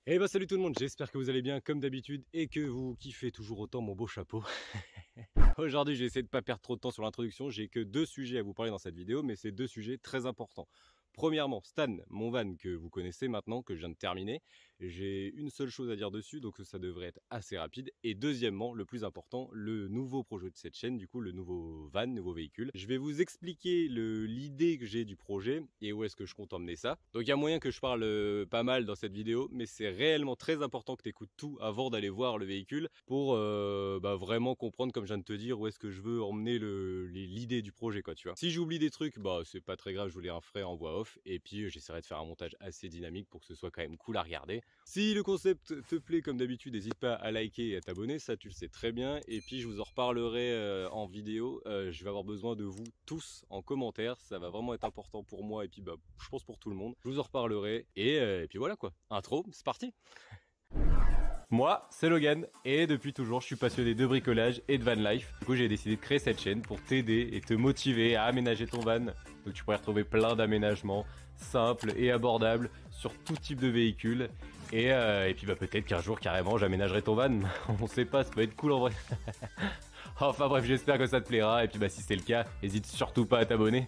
Eh ben salut tout le monde, j'espère que vous allez bien comme d'habitude et que vous kiffez toujours autant mon beau chapeau. Aujourd'hui, j'ai essayé de ne pas perdre trop de temps sur l'introduction, j'ai que deux sujets à vous parler dans cette vidéo, mais c'est deux sujets très importants. Premièrement, Stan, mon van que vous connaissez maintenant, que je viens de terminer. J'ai une seule chose à dire dessus, donc ça devrait être assez rapide. Et deuxièmement, le plus important, le nouveau projet de cette chaîne, du coup le nouveau van, nouveau véhicule. Je vais vous expliquer l'idée que j'ai du projet et où est-ce que je compte emmener ça. Donc il y a moyen que je parle pas mal dans cette vidéo, mais c'est réellement très important que tu écoutes tout avant d'aller voir le véhicule pour vraiment comprendre, comme je viens de te dire, où est-ce que je veux emmener l'idée du projet, quoi, tu vois. Si j'oublie des trucs, bah c'est pas très grave, je vous les referai en voix off et puis j'essaierai de faire un montage assez dynamique pour que ce soit quand même cool à regarder. Si le concept te plaît comme d'habitude, n'hésite pas à liker et à t'abonner, ça tu le sais très bien. Et puis je vous en reparlerai en vidéo, je vais avoir besoin de vous tous en commentaire, ça va vraiment être important pour moi et puis je pense pour tout le monde. Je vous en reparlerai et puis voilà quoi, intro, c'est parti. Moi, c'est Logan, et depuis toujours, je suis passionné de bricolage et de van life. Du coup, j'ai décidé de créer cette chaîne pour t'aider et te motiver à aménager ton van. Donc tu pourrais retrouver plein d'aménagements simples et abordables sur tout type de véhicule. Et puis peut-être qu'un jour, carrément, j'aménagerai ton van. On sait pas, ça peut être cool en vrai. Enfin bref, j'espère que ça te plaira. Et puis si c'est le cas, n'hésite surtout pas à t'abonner.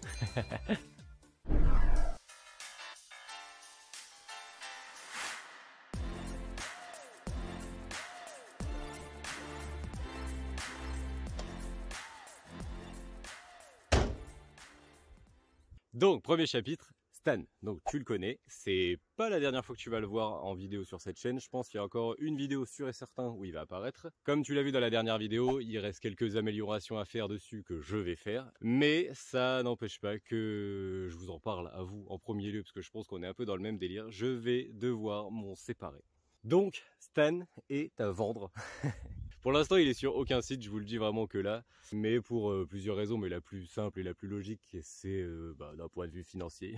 Donc, premier chapitre, Stan. Donc, tu le connais. C'est pas la dernière fois que tu vas le voir en vidéo sur cette chaîne. Je pense qu'il y a encore une vidéo sûre et certain où il va apparaître. Comme tu l'as vu dans la dernière vidéo, il reste quelques améliorations à faire dessus que je vais faire. Mais ça n'empêche pas que je vous en parle à vous en premier lieu parce que je pense qu'on est un peu dans le même délire. Je vais devoir m'en séparer. Donc, Stan est à vendre. Pour l'instant, il est sur aucun site, je vous le dis vraiment que là. Mais pour plusieurs raisons, mais la plus simple et la plus logique, c'est d'un point de vue financier.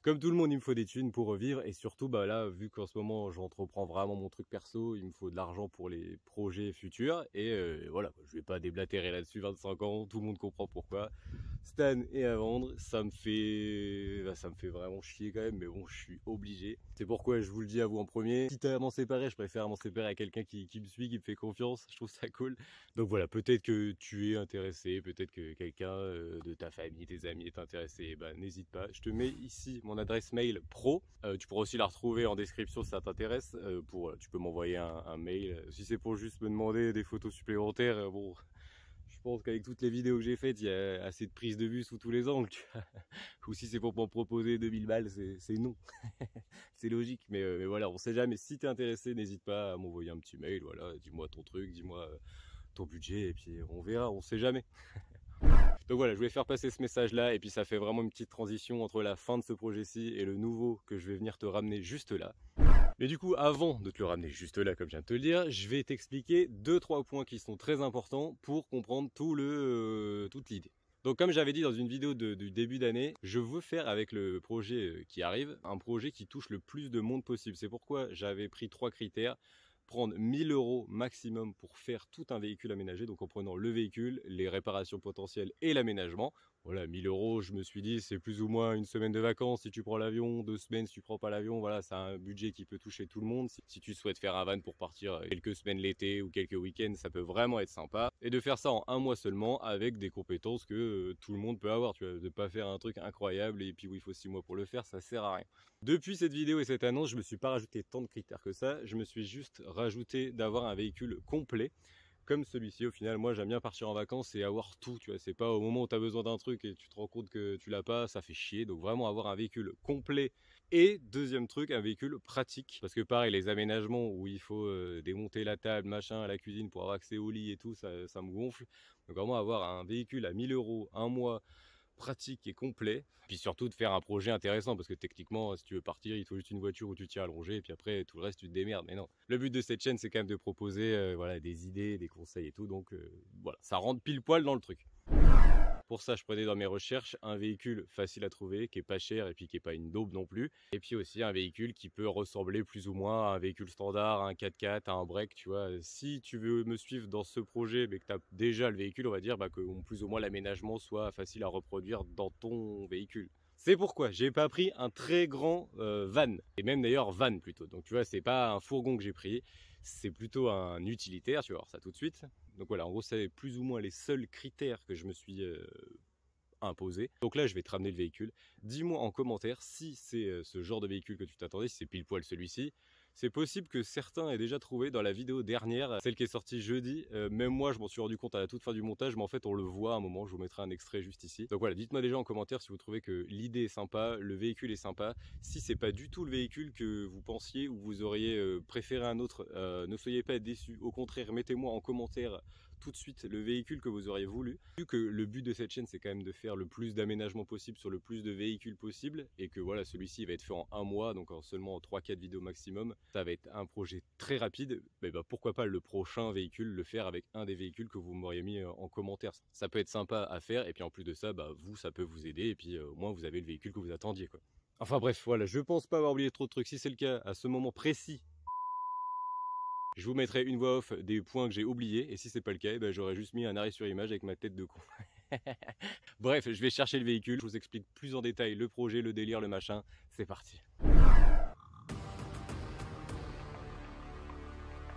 Comme tout le monde, il me faut des thunes pour vivre. Et surtout, là, vu qu'en ce moment, j'entreprends vraiment mon truc perso, il me faut de l'argent pour les projets futurs. Et voilà, je vais pas déblatérer là-dessus, 25 ans, tout le monde comprend pourquoi. Stan est à vendre, ça me fait vraiment chier quand même, mais bon, je suis obligé. C'est pourquoi je vous le dis à vous en premier. Quitte à m'en séparer, je préfère m'en séparer à quelqu'un qui me suit, qui me fait confiance. Je trouve ça cool. Donc voilà, peut-être que tu es intéressé, peut-être que quelqu'un de ta famille, tes amis est intéressé. N'hésite pas. Je te mets ici mon adresse mail pro. Tu pourras aussi la retrouver en description si ça t'intéresse. Tu peux m'envoyer un mail. Si c'est pour juste me demander des photos supplémentaires, bon. Je pense qu'avec toutes les vidéos que j'ai faites, il y a assez de prises de vue sous tous les angles. Ou si c'est pour m'en proposer 2000 balles, c'est non. C'est logique, mais voilà, on sait jamais. Si t'es intéressé, n'hésite pas à m'envoyer un petit mail. Voilà, dis-moi ton truc, dis-moi ton budget, et puis on verra, on sait jamais. Donc voilà, je voulais faire passer ce message-là, et puis ça fait vraiment une petite transition entre la fin de ce projet-ci et le nouveau que je vais venir te ramener juste là. Mais du coup, avant de te le ramener juste là, comme je viens de te le dire, je vais t'expliquer 2-3 points qui sont très importants pour comprendre toute l'idée. Donc comme j'avais dit dans une vidéo du début d'année, je veux faire avec le projet qui arrive, un projet qui touche le plus de monde possible. C'est pourquoi j'avais pris 3 critères. Prendre 1000 € maximum pour faire tout un véhicule aménagé, donc en prenant le véhicule, les réparations potentielles et l'aménagement. Voilà, 1000 €, je me suis dit, c'est plus ou moins une semaine de vacances si tu prends l'avion, 2 semaines si tu prends pas l'avion. Voilà, c'est un budget qui peut toucher tout le monde. Si tu souhaites faire un van pour partir quelques semaines l'été ou quelques week-ends, ça peut vraiment être sympa. Et de faire ça en un mois seulement avec des compétences que tout le monde peut avoir. Tu vois, de pas faire un truc incroyable et puis où il faut 6 mois pour le faire, ça sert à rien. Depuis cette vidéo et cette annonce, je me suis pas rajouté tant de critères que ça. Je me suis juste rajouté d'avoir un véhicule complet. Comme celui-ci, au final, moi j'aime bien partir en vacances et avoir tout, tu vois, c'est pas au moment où tu as besoin d'un truc et tu te rends compte que tu l'as pas, ça fait chier. Donc vraiment avoir un véhicule complet et deuxième truc, un véhicule pratique. Parce que pareil, les aménagements où il faut démonter la table, machin, la cuisine pour avoir accès au lit et tout, ça me gonfle. Donc vraiment avoir un véhicule à 1000 € un mois, pratique et complet, puis surtout de faire un projet intéressant parce que techniquement si tu veux partir il faut juste une voiture où tu tiens allongé et puis après tout le reste tu te démerdes. Mais non, le but de cette chaîne c'est quand même de proposer voilà, des idées, des conseils et tout, donc voilà, ça rentre pile poil dans le truc. Pour ça, je prenais dans mes recherches un véhicule facile à trouver, qui est pas cher et puis qui est pas une daube non plus. Et puis aussi un véhicule qui peut ressembler plus ou moins à un véhicule standard, à un 4x4, à un break, tu vois. Si tu veux me suivre dans ce projet, mais que tu as déjà le véhicule, on va dire que plus ou moins l'aménagement soit facile à reproduire dans ton véhicule. C'est pourquoi j'ai pas pris un très grand van, et même d'ailleurs van plutôt. Donc tu vois, c'est pas un fourgon que j'ai pris, c'est plutôt un utilitaire, tu vas voir ça tout de suite. Donc voilà, en gros, c'est plus ou moins les seuls critères que je me suis imposé. Donc là, je vais te ramener le véhicule. Dis-moi en commentaire si c'est ce genre de véhicule que tu t'attendais, si c'est pile poil celui-ci. C'est possible que certains aient déjà trouvé dans la vidéo dernière, celle qui est sortie jeudi. Même moi, je m'en suis rendu compte à la toute fin du montage, mais en fait, on le voit à un moment. Je vous mettrai un extrait juste ici. Donc voilà, dites-moi déjà en commentaire si vous trouvez que l'idée est sympa, le véhicule est sympa. Si c'est pas du tout le véhicule que vous pensiez ou vous auriez préféré un autre, ne soyez pas déçus. Au contraire, mettez-moi en commentaire tout de suite le véhicule que vous auriez voulu. Vu que le but de cette chaîne, c'est quand même de faire le plus d'aménagement possible sur le plus de véhicules possible, et que voilà, celui-ci va être fait en un mois, donc en seulement 3-4 vidéos maximum, ça va être un projet très rapide. Mais bah, pourquoi pas le prochain véhicule le faire avec un des véhicules que vous m'auriez mis en commentaire. Ça peut être sympa à faire, et puis en plus de ça, bah, vous, ça peut vous aider, et puis au moins vous avez le véhicule que vous attendiez, quoi. Enfin bref, voilà, je pense pas avoir oublié trop de trucs. Si c'est le cas, à ce moment précis, je vous mettrai une voix off des points que j'ai oubliés, et si c'est pas le cas, ben j'aurais juste mis un arrêt sur image avec ma tête de con. Bref, je vais chercher le véhicule, je vous explique plus en détail le projet, le délire, le machin. C'est parti.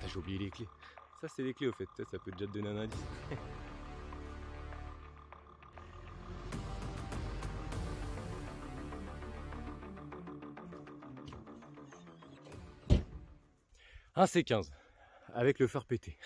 J'ai oublié les clés. Ça c'est les clés au fait, ça peut déjà te donner un indice. Un C15 avec le phare pété.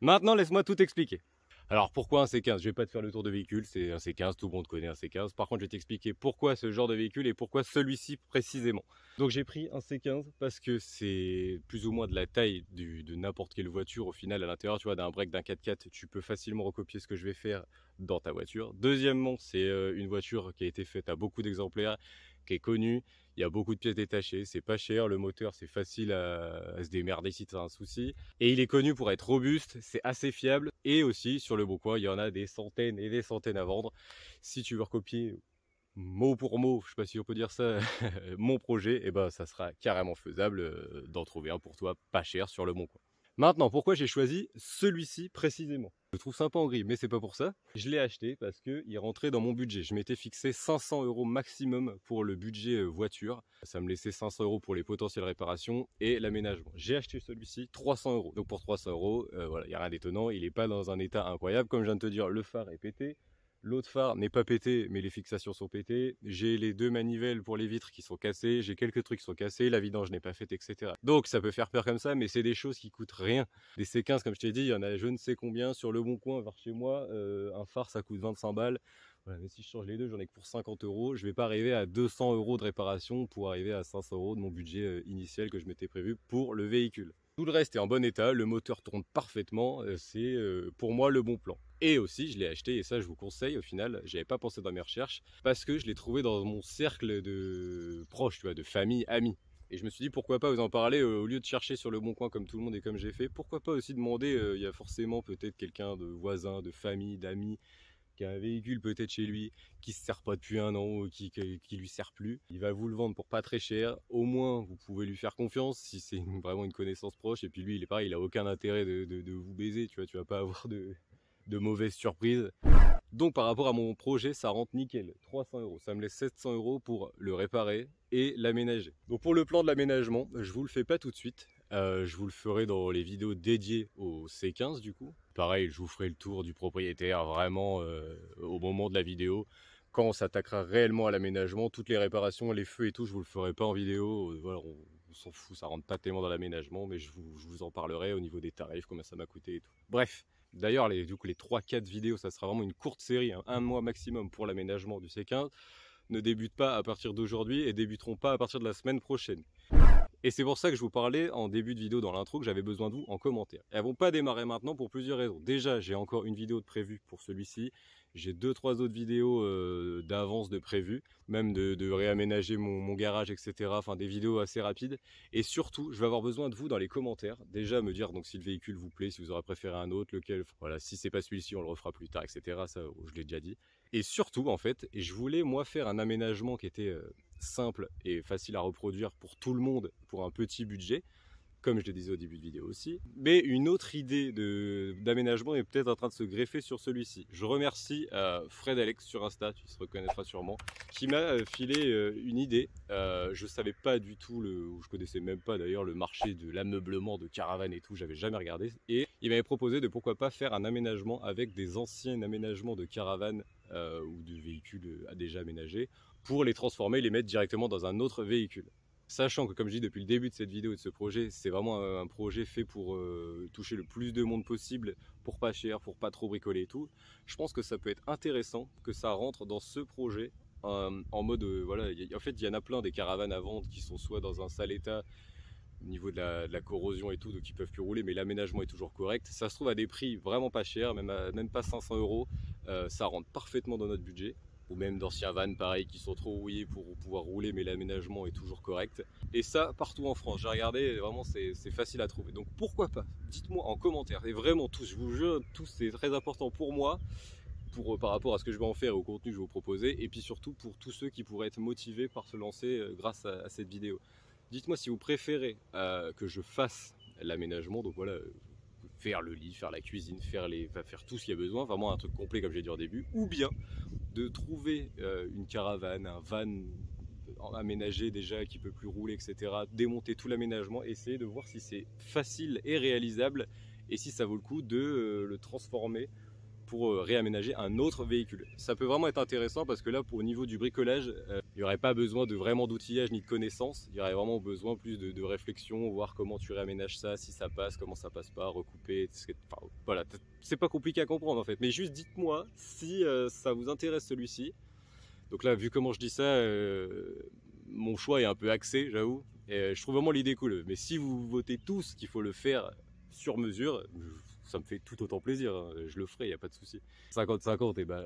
Maintenant laisse-moi tout expliquer. Alors pourquoi un C15? Je vais pas te faire le tour de véhicule, c'est un C15, tout le monde connaît un C15. Par contre, je vais t'expliquer pourquoi ce genre de véhicule et pourquoi celui-ci précisément. Donc j'ai pris un C15 parce que c'est plus ou moins de la taille de n'importe quelle voiture. Au final, à l'intérieur, tu vois, d'un break, d'un 4x4, tu peux facilement recopier ce que je vais faire dans ta voiture. Deuxièmement, c'est une voiture qui a été faite à beaucoup d'exemplaires, qui est connue. Il y a beaucoup de pièces détachées, c'est pas cher, le moteur c'est facile à se démerder si tu as un souci. Et il est connu pour être robuste, c'est assez fiable. Et aussi sur le Boncoin, il y en a des centaines et des centaines à vendre. Si tu veux recopier mot pour mot, je sais pas si on peut dire ça, mon projet, et ben ça sera carrément faisable d'en trouver un pour toi pas cher sur le Boncoin. Maintenant, pourquoi j'ai choisi celui-ci précisément? Je le trouve sympa en gris, mais c'est pas pour ça. Je l'ai acheté parce qu'il rentrait dans mon budget. Je m'étais fixé 500 € maximum pour le budget voiture. Ça me laissait 500 € pour les potentielles réparations et l'aménagement. J'ai acheté celui-ci 300 €. Donc pour 300 €, voilà, il n'y a rien d'étonnant. Il n'est pas dans un état incroyable. Comme je viens de te dire, le phare est pété. L'autre phare n'est pas pété, mais les fixations sont pétées. J'ai les deux manivelles pour les vitres qui sont cassées. J'ai quelques trucs qui sont cassés. La vidange n'est pas faite, etc. Donc ça peut faire peur comme ça, mais c'est des choses qui coûtent rien. Des C15, comme je t'ai dit, il y en a je ne sais combien. Sur le Boncoin, vers chez moi, un phare, ça coûte 25 balles. Voilà, mais si je change les deux, j'en ai que pour 50 €. Je ne vais pas arriver à 200 € de réparation pour arriver à 500 € de mon budget initial que je m'étais prévu pour le véhicule. Tout le reste est en bon état, le moteur tourne parfaitement, c'est pour moi le bon plan. Et aussi, je l'ai acheté, et ça je vous conseille, au final, j'avais pas pensé dans mes recherches, parce que je l'ai trouvé dans mon cercle de proches, tu vois, de famille, amis. Et je me suis dit, pourquoi pas vous en parler, au lieu de chercher sur le Boncoin comme tout le monde et comme j'ai fait, pourquoi pas aussi demander, il y a forcément peut-être quelqu'un de voisin, de famille, d'amis, qui a un véhicule peut-être chez lui, qui se sert pas depuis un an ou qui lui sert plus. Il va vous le vendre pour pas très cher. Au moins, vous pouvez lui faire confiance si c'est vraiment une connaissance proche. Et puis lui, il est pareil, il a aucun intérêt de vous baiser. Tu vois, tu vas pas avoir de mauvaises surprises. Donc par rapport à mon projet, ça rentre nickel. 300 €. Ça me laisse 700 € pour le réparer et l'aménager. Donc pour le plan de l'aménagement, je vous le fais pas tout de suite. Je vous le ferai dans les vidéos dédiées au C15 du coup. Pareil, je vous ferai le tour du propriétaire vraiment au moment de la vidéo. Quand on s'attaquera réellement à l'aménagement, toutes les réparations, les feux et tout, je vous le ferai pas en vidéo. Voilà, on s'en fout, ça rentre pas tellement dans l'aménagement, mais je vous en parlerai au niveau des tarifs, combien ça m'a coûté et tout. Bref, d'ailleurs, du coup, les 3-4 vidéos, ça sera vraiment une courte série, hein, un mois maximum pour l'aménagement du C15. Ne débutent pas à partir d'aujourd'hui et débuteront pas à partir de la semaine prochaine. Et c'est pour ça que je vous parlais en début de vidéo dans l'intro que j'avais besoin de vous en commentaire. Elles vont pas démarrer maintenant pour plusieurs raisons. Déjà, j'ai encore une vidéo de prévue pour celui-ci. J'ai 2-3 autres vidéos d'avance de prévues, même de réaménager mon garage, etc. Enfin, des vidéos assez rapides. Et surtout, je vais avoir besoin de vous dans les commentaires. Déjà, me dire donc si le véhicule vous plaît, si vous aurez préféré un autre, lequel. Voilà, si c'est pas celui-ci, on le refera plus tard, etc. Ça, je l'ai déjà dit. Et surtout, en fait, je voulais moi faire un aménagement qui était simple et facile à reproduire pour tout le monde pour un petit budget. comme je le disais au début de vidéo aussi. Mais une autre idée d'aménagement est peut-être en train de se greffer sur celui-ci. Je remercie Fred Alex sur Insta, tu se reconnaîtras sûrement, qui m'a filé une idée. Je savais pas du tout, je connaissais même pas d'ailleurs le marché de l'ameublement de caravane et tout, j'avais jamais regardé. Et il m'avait proposé de pourquoi pas faire un aménagement avec des anciens aménagements de caravane ou de véhicules déjà aménagés pour les transformer et les mettre directement dans un autre véhicule. Sachant que, comme je dis depuis le début de cette vidéo et de ce projet, c'est vraiment un projet fait pour toucher le plus de monde possible, pour pas cher, pour pas trop bricoler et tout. Je pense que ça peut être intéressant que ça rentre dans ce projet en mode, voilà, en fait il y en a plein des caravanes à vendre qui sont soit dans un sale état, au niveau de la corrosion et tout, donc ils peuvent plus rouler, mais l'aménagement est toujours correct. Ça se trouve à des prix vraiment pas chers, même pas 500 €, ça rentre parfaitement dans notre budget. Ou même d'anciens vannes pareil qui sont trop rouillés pour pouvoir rouler mais l'aménagement est toujours correct. Et ça partout en France, j'ai regardé, vraiment c'est facile à trouver. Donc pourquoi pas, dites-moi en commentaire, et vraiment tous, je vous jure, tous c'est très important pour moi, par rapport à ce que je vais en faire et au contenu que je vais vous proposer, et puis surtout pour tous ceux qui pourraient être motivés par se lancer grâce à cette vidéo. Dites-moi si vous préférez que je fasse l'aménagement, donc voilà, faire le lit, faire la cuisine, faire tout ce qu'il y a besoin, vraiment un truc complet comme j'ai dit au début, ou bien de trouver une caravane, un van aménagé déjà qui peut plus rouler, etc. Démonter tout l'aménagement, essayer de voir si c'est facile et réalisable et si ça vaut le coup de le transformer pour réaménager un autre véhicule. Ça peut vraiment être intéressant parce que là, au niveau du bricolage, il n'y aurait pas besoin de vraiment d'outillage ni de connaissances. Il y aurait vraiment besoin plus de réflexion, voir comment tu réaménages ça, si ça passe, comment ça passe pas, recouper. Enfin, voilà, c'est pas compliqué à comprendre en fait. Mais juste dites-moi si ça vous intéresse celui-ci. Donc là, vu comment je dis ça, mon choix est un peu axé, j'avoue. Et je trouve vraiment l'idée cool. Mais si vous votez tous qu'il faut le faire sur mesure, ça me fait tout autant plaisir, hein. Je le ferai, il n'y a pas de souci. 50-50, et ben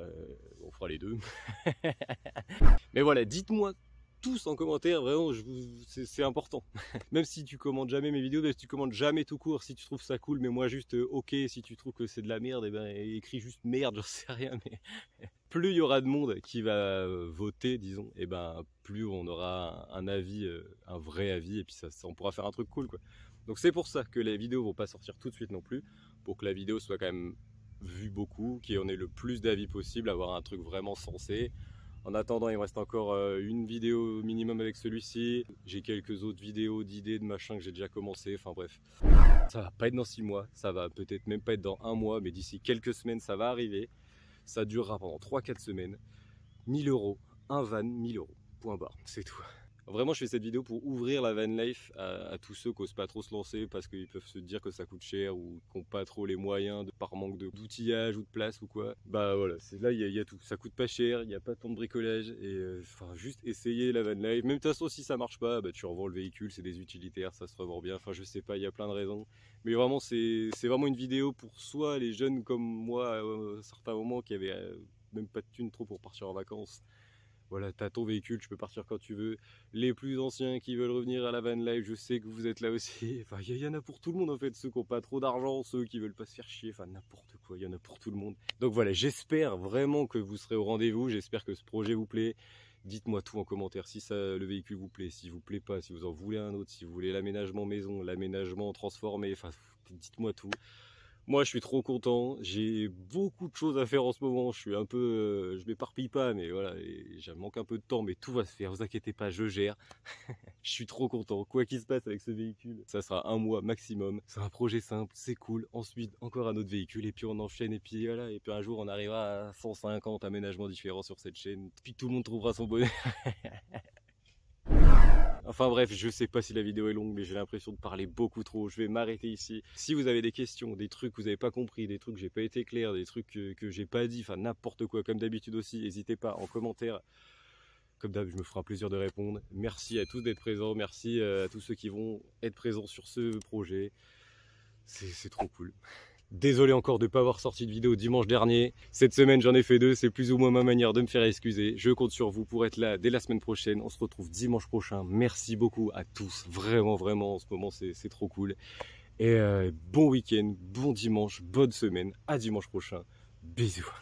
on fera les deux. Mais voilà, dites-moi tous en commentaire, vraiment, c'est important. Même si tu commandes jamais mes vidéos, même si tu commandes jamais tout court, si tu trouves ça cool, mais moi juste ok, si tu trouves que c'est de la merde, et ben écris juste merde, j'en sais rien, mais plus il y aura de monde qui va voter, disons, et ben plus on aura un avis, un vrai avis, et puis on pourra faire un truc cool, quoi. Donc c'est pour ça que les vidéos vont pas sortir tout de suite non plus, pour que la vidéo soit quand même vue beaucoup, qu'on ait le plus d'avis possible, avoir un truc vraiment sensé. En attendant, il me reste encore une vidéo minimum avec celui-ci. J'ai quelques autres vidéos d'idées, de machin que j'ai déjà commencé. Enfin bref, ça va pas être dans 6 mois, ça va peut-être même pas être dans 1 mois, mais d'ici quelques semaines, ça va arriver. Ça durera pendant 3-4 semaines. 1000 €, un van, 1000 €. Point barre, c'est tout. Vraiment, je fais cette vidéo pour ouvrir la van life à tous ceux qui n'osent pas trop se lancer parce qu'ils peuvent se dire que ça coûte cher ou qui n'ont pas trop les moyens par manque d'outillage ou de place ou quoi. Bah voilà, là il y a tout. Ça coûte pas cher, il n'y a pas tant de bricolage et juste essayer la van life. Même de toute façon, si ça marche pas, bah, tu revends le véhicule, c'est des utilitaires, ça se revend bien. Enfin, je sais pas, il y a plein de raisons. Mais vraiment, c'est vraiment une vidéo pour soit les jeunes comme moi à certains moments qui avaient même pas de thunes trop pour partir en vacances. Voilà, t'as ton véhicule, tu peux partir quand tu veux. Les plus anciens qui veulent revenir à la van life, je sais que vous êtes là aussi. Enfin, il y en a pour tout le monde en fait, ceux qui n'ont pas trop d'argent, ceux qui veulent pas se faire chier, enfin n'importe quoi, il y en a pour tout le monde. Donc voilà, j'espère vraiment que vous serez au rendez-vous, j'espère que ce projet vous plaît. Dites-moi tout en commentaire si le véhicule vous plaît, s'il vous plaît pas, si vous en voulez un autre, si vous voulez l'aménagement maison, l'aménagement transformé, enfin dites-moi tout. Moi, je suis trop content. J'ai beaucoup de choses à faire en ce moment. Je suis un peu, je m'éparpille pas, mais voilà, je manque un peu de temps, mais tout va se faire. Vous inquiétez pas, je gère. Je suis trop content. Quoi qu'il se passe avec ce véhicule, ça sera 1 mois maximum. C'est un projet simple, c'est cool. Ensuite, encore un autre véhicule, et puis on enchaîne, et puis voilà, et puis un jour on arrivera à 150 aménagements différents sur cette chaîne. Puis tout le monde trouvera son bonheur. Enfin bref, je sais pas si la vidéo est longue, mais j'ai l'impression de parler beaucoup trop. Je vais m'arrêter ici. Si vous avez des questions, des trucs que vous n'avez pas compris, des trucs que j'ai pas été clair, des trucs que j'ai pas dit, enfin n'importe quoi, comme d'habitude aussi, n'hésitez pas en commentaire. Comme d'hab, je me ferai un plaisir de répondre. Merci à tous d'être présents, merci à tous ceux qui vont être présents sur ce projet. C'est trop cool. Désolé encore de ne pas avoir sorti de vidéo dimanche dernier. Cette semaine, j'en ai fait 2. C'est plus ou moins ma manière de me faire excuser. Je compte sur vous pour être là dès la semaine prochaine. On se retrouve dimanche prochain. Merci beaucoup à tous. Vraiment, vraiment, en ce moment, c'est trop cool. Et bon week-end, bon dimanche, bonne semaine. À dimanche prochain. Bisous.